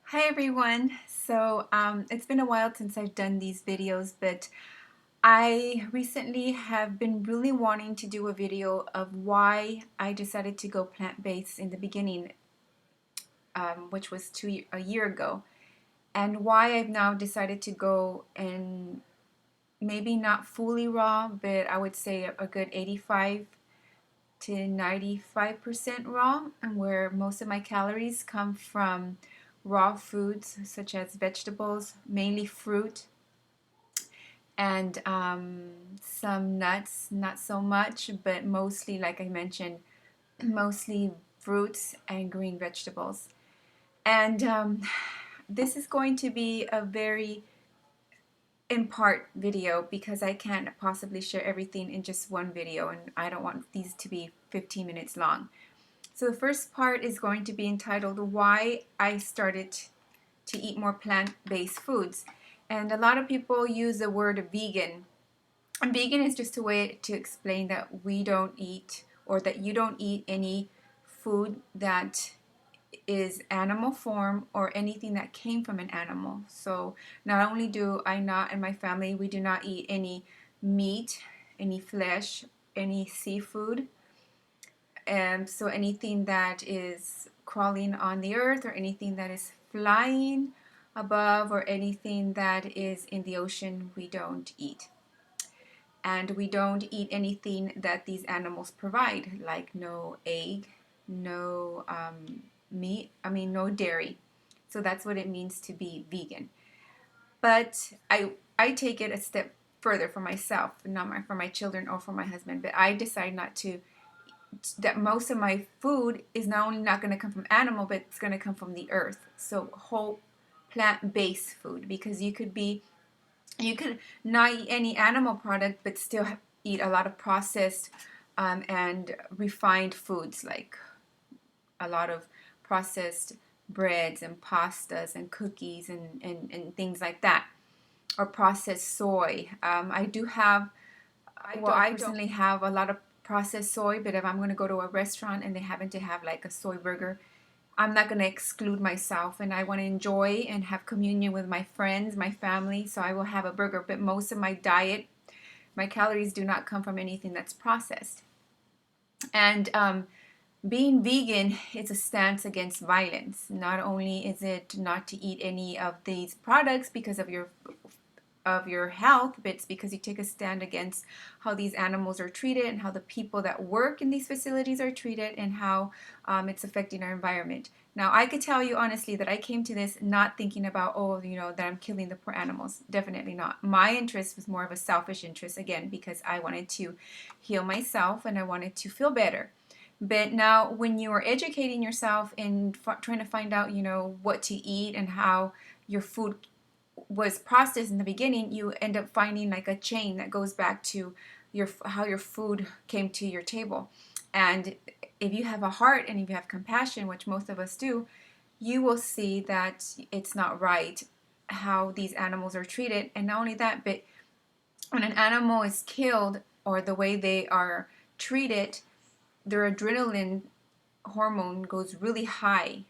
Hi everyone. It's been a while since I've done these videos, but I recently have been really wanting to do a video of why I decided to go plant-based in the beginning, which was a year ago, and why I've now decided to go and maybe not fully raw, but I would say a good 85 to 95% raw, and where most of my calories come from raw foods such as vegetables, mainly fruit, and some nuts, not so much, but mostly, like I mentioned, mostly fruits and green vegetables. And this is going to be a very in part video because I can't possibly share everything in just one video, and I don't want these to be 15 minutes long. So the first part is going to be entitled Why I Started to Eat More Plant-Based Foods. And a lot of people use the word vegan. And vegan is just a way to explain that we don't eat, or that you don't eat, any food that is animal form or anything that came from an animal. So not only do I not, and my family, we do not eat any meat, any flesh, any seafood, so anything that is crawling on the earth, or anything that is flying above, or anything that is in the ocean, we don't eat. And we don't eat anything that these animals provide, like no egg, no meat, no dairy. So that's what it means to be vegan. But I take it a step further for myself, not for my children or for my husband, but I decide not to, that most of my food is not only not going to come from animal, but it's going to come from the earth. So whole plant-based food, because you could not eat any animal product but still eat a lot of processed and refined foods, like a lot of processed breads and pastas and cookies and things like that, or processed soy. I personally have a lot of processed soy, but if I'm going to go to a restaurant and they happen to have like a soy burger, I'm not going to exclude myself, and I want to enjoy and have communion with my friends, my family, so I will have a burger. But most of my diet, my calories do not come from anything that's processed. And being vegan is a stance against violence. Not only is it not to eat any of these products because of your health, but it's because you take a stand against how these animals are treated, and how the people that work in these facilities are treated, and how it's affecting our environment. Now, I could tell you honestly that I came to this not thinking about, that I'm killing the poor animals. Definitely not. My interest was more of a selfish interest, again, because I wanted to heal myself and I wanted to feel better. But now, when you are educating yourself and trying to find out, what to eat and how your food was processed in the beginning, you end up finding like a chain that goes back to how your food came to your table. And if you have a heart and if you have compassion, which most of us do, you will see that it's not right how these animals are treated. And not only that, but when an animal is killed, or the way they are treated, their adrenaline hormone goes really high.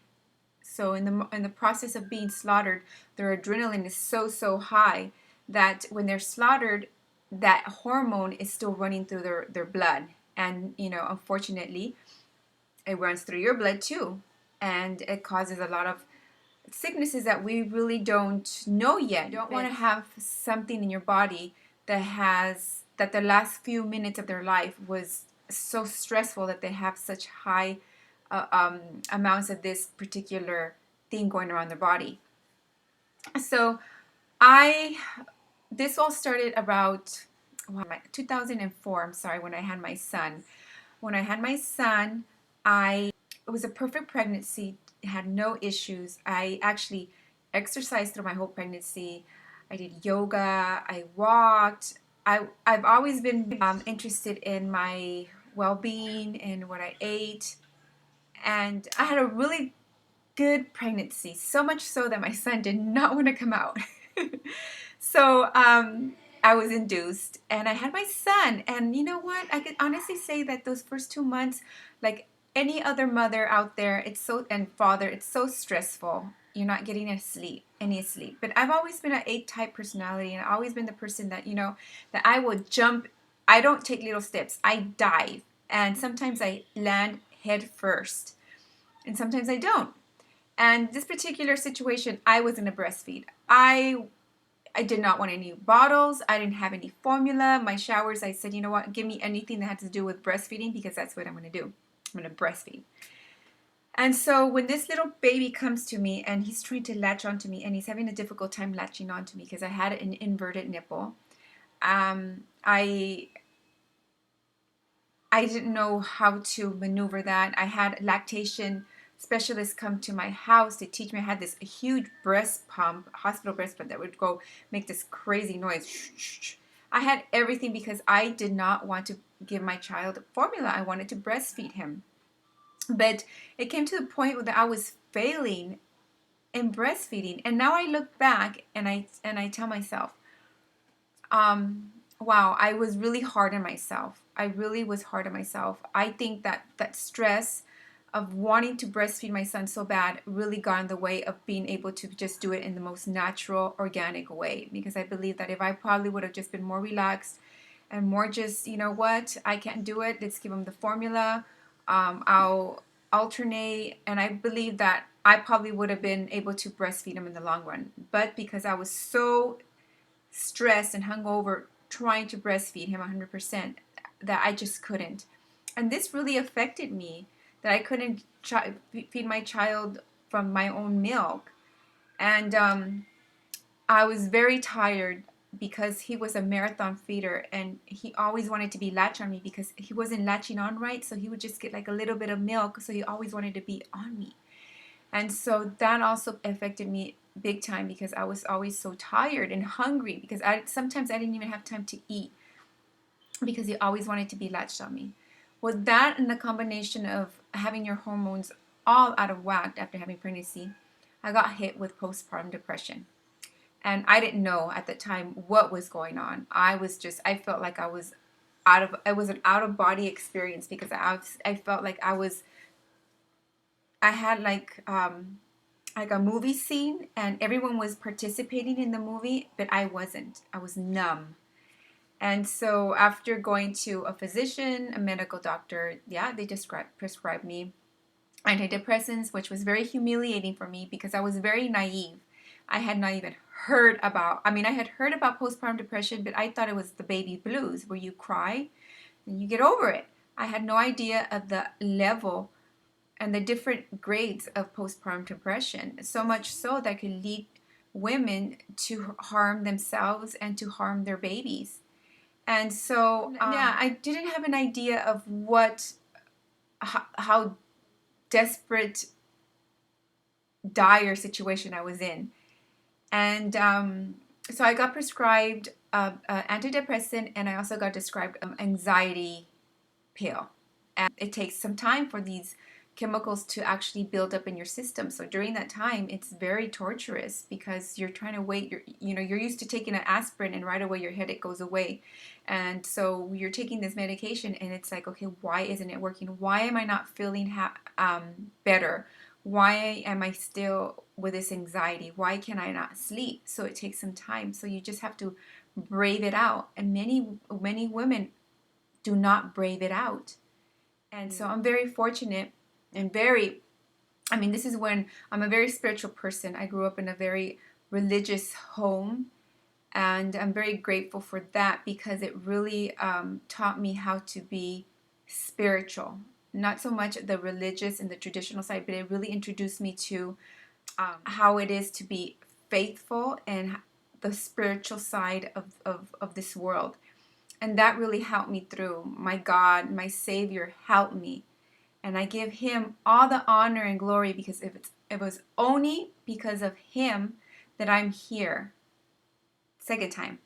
So in the process of being slaughtered, their adrenaline is so high that when they're slaughtered, that hormone is still running through their blood. And unfortunately, it runs through your blood too. And it causes a lot of sicknesses that we really don't know yet. You don't want to have something in your body that the last few minutes of their life was so stressful, that they have such high amounts of this particular thing going around their body. So I this all started about 2004. I'm sorry, when I had my son. When I had my son, it was a perfect pregnancy. It had no issues. I actually exercised through my whole pregnancy. I did yoga. I walked. I've always been interested in my well-being and what I ate, and I had a really good pregnancy, so much so that my son did not want to come out. So I was induced, and I had my son. And you know what? I could honestly say that those first 2 months, like, any other mother out there, and father, it's so stressful. You're not getting any sleep. But I've always been an A-type personality, and I've always been the person that, that I will jump. I don't take little steps. I dive. And sometimes I land head first. And sometimes I don't. And this particular situation, I was in a breastfeed. I did not want any bottles. I didn't have any formula. My showers, I said, you know what, give me anything that had to do with breastfeeding, because that's what I'm going to do. I'm going to breastfeed. And so when this little baby comes to me and he's trying to latch onto me, and he's having a difficult time latching onto me because I had an inverted nipple, I didn't know how to maneuver that. I had lactation specialists come to my house to teach me. I had this huge breast pump, hospital breast pump, that would go make this crazy noise. I had everything because I did not want to give my child formula. I wanted to breastfeed him. But it came to the point that I was failing in breastfeeding. And now I look back and I tell myself, wow, I was really hard on myself. I really was hard on myself. I think that stress of wanting to breastfeed my son so bad really got in the way of being able to just do it in the most natural, organic way. Because I believe that if I probably would have just been more relaxed and more just, you know what, I can't do it, let's give him the formula. I'll alternate. And I believe that I probably would have been able to breastfeed him in the long run. But because I was so stressed and hungover trying to breastfeed him 100%, that I just couldn't. And this really affected me, that I couldn't feed my child from my own milk. And I was very tired because he was a marathon feeder, and he always wanted to be latch on me because he wasn't latching on right. So he would just get like a little bit of milk. So he always wanted to be on me. And so that also affected me big time because I was always so tired and hungry, because sometimes I didn't even have time to eat because he always wanted to be latched on me. With that and the combination of having your hormones all out of whack after having pregnancy, I got hit with postpartum depression. And I didn't know at the time what was going on. I felt like it was an out of body experience, because I felt like I had like a movie scene and everyone was participating in the movie, but I wasn't. I was numb. And so after going to a physician, a medical doctor, yeah, they prescribed me antidepressants, which was very humiliating for me because I was very naive. I had not even I had heard about postpartum depression, but I thought it was the baby blues where you cry and you get over it. I had no idea of the level and the different grades of postpartum depression, so much so that could lead women to harm themselves and to harm their babies. And so, yeah, I didn't have an idea of how desperate, dire situation I was in. And so I got prescribed antidepressant, and I also got prescribed anxiety pill. And it takes some time for these chemicals to actually build up in your system. So during that time, it's very torturous because you're trying to wait. You're used to taking an aspirin and right away your headache goes away. And so you're taking this medication and it's like, okay, why isn't it working? Why am I not feeling better? Why am I still with this anxiety? Why can I not sleep? So it takes some time. So you just have to brave it out. And many women do not brave it out. And so I'm very fortunate and this is when I'm a very spiritual person. I grew up in a very religious home, and I'm very grateful for that because it really taught me how to be spiritual. Not so much the religious and the traditional side, but it really introduced me to how it is to be faithful and the spiritual side of this world. And that really helped me through. My God, my Savior helped me. And I give him all the honor and glory because it was only because of him that I'm here. Second time.